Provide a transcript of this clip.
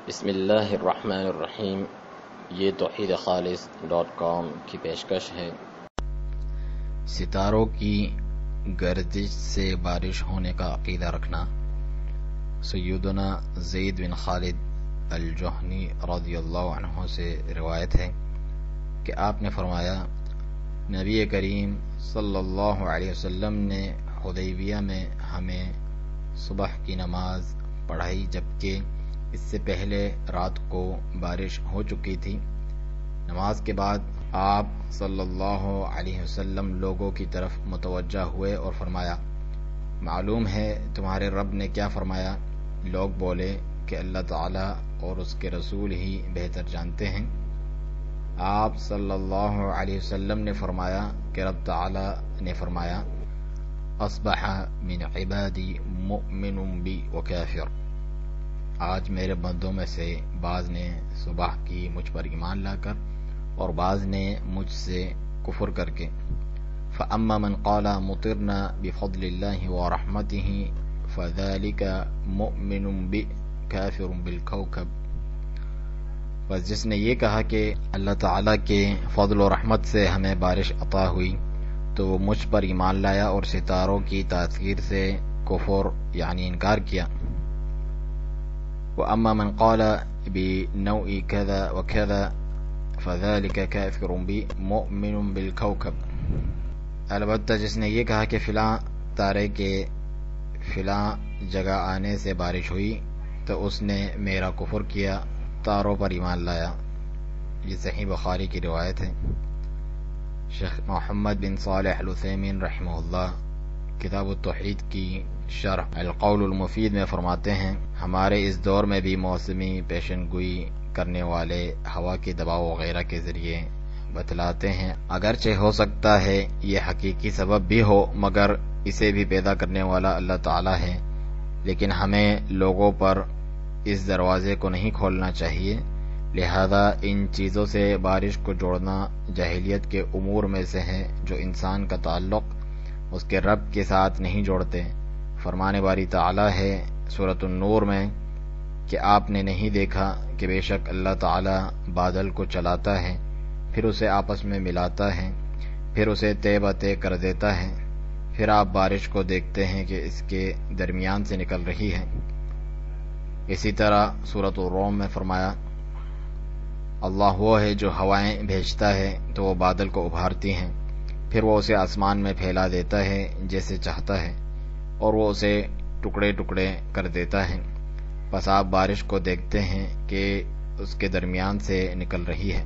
بسم اللہ الرحمن الرحیم۔ یہ توحیدخالص.com کی پیشکش ہے۔ ستاروں کی گردش سے بارش ہونے کا عقیدہ رکھنا۔ سیدنا زید بن خالد الجہنی رضی اللہ عنہ سے روایت ہے کہ آپ نے فرمایا، نبی کریم صلی اللہ علیہ وسلم نے حدیبیہ میں ہمیں صبح کی نماز پڑھائی، جبکہ اس سے پہلے رات کو بارش ہو چکی تھی۔ نماز کے بعد آپ صلی اللہ علیہ وسلم لوگوں کی طرف متوجہ ہوئے اور فرمایا، معلوم ہے تمہارے رب نے کیا فرمایا؟ لوگ بولے کہ اللہ تعالیٰ اور اس کے رسول ہی بہتر جانتے ہیں۔ آپ صلی اللہ علیہ وسلم نے فرمایا کہ رب تعالیٰ نے فرمایا، اصبح من عبادی مؤمن بی وکافر، آج میرے بندوں میں سے بعض نے صبح کی مجھ پر ایمان لا کر اور بعض نے مجھ سے کفر کر کے۔ فَأَمَّا مَنْ قَالَ مُطِرْنَا بِفَضْلِ اللَّهِ وَرَحْمَتِهِ فَذَلِكَ مُؤْمِنٌ بِي كَافِرٌ بِالْكَوْكَبِ، بس جس نے یہ کہا کہ اللہ تعالیٰ کے فضل و رحمت سے ہمیں بارش عطا ہوئی تو وہ مجھ پر ایمان لایا اور ستاروں کی تاثیر سے کفر یعنی انکار کیا۔ وَأَمَّا مَنْ قَالَ بِنَوْءِ كَذَا وَكَذَا فَذَلِكَ كَافِرٌ بِي مُؤْمِنٌ بِالْكَوْكَبِ، البتہ جس نے یہ کہا کہ فلاں تارے کے فلاں جگہ آنے سے بارش ہوئی تو اس نے میرا کفر کیا، تاروں پر ایمان لایا۔ یہ صحیح بخاری کی روایت ہے۔ شیخ محمد بن صالح العثیمین رحمہ اللہ کتاب التوحید کی شرح القول المفید میں فرماتے ہیں، ہمارے اس دور میں بھی موسمی پیشن گوئی کرنے والے ہوا کے دباؤ وغیرہ کے ذریعے بتلاتے ہیں، اگرچہ ہو سکتا ہے یہ حقیقی سبب بھی ہو مگر اسے بھی پیدا کرنے والا اللہ تعالیٰ ہے، لیکن ہمیں لوگوں پر اس دروازے کو نہیں کھولنا چاہیے، لہذا ان چیزوں سے بارش کو جوڑنا جاہلیت کے امور میں سے ہے جو انسان کا تعلق اس کے رب کے ساتھ نہیں جوڑتے۔ فرمان باری تعالیٰ ہے سورۃ النور میں کہ آپ نے نہیں دیکھا کہ بے شک اللہ تعالیٰ بادل کو چلاتا ہے، پھر اسے آپس میں ملاتا ہے، پھر اسے طے بطے کر دیتا ہے، پھر آپ بارش کو دیکھتے ہیں کہ اس کے درمیان سے نکل رہی ہے۔ اسی طرح سورۃ الروم میں فرمایا، اللہ وہ ہے جو ہوائیں بھیجتا ہے تو وہ بادل کو ابھارتی ہیں، پھر وہ اسے آسمان میں پھیلا دیتا ہے جیسے چاہتا ہے، اور وہ اسے ٹکڑے ٹکڑے کر دیتا ہے، پس آپ بارش کو دیکھتے ہیں کہ اس کے درمیان سے نکل رہی ہے۔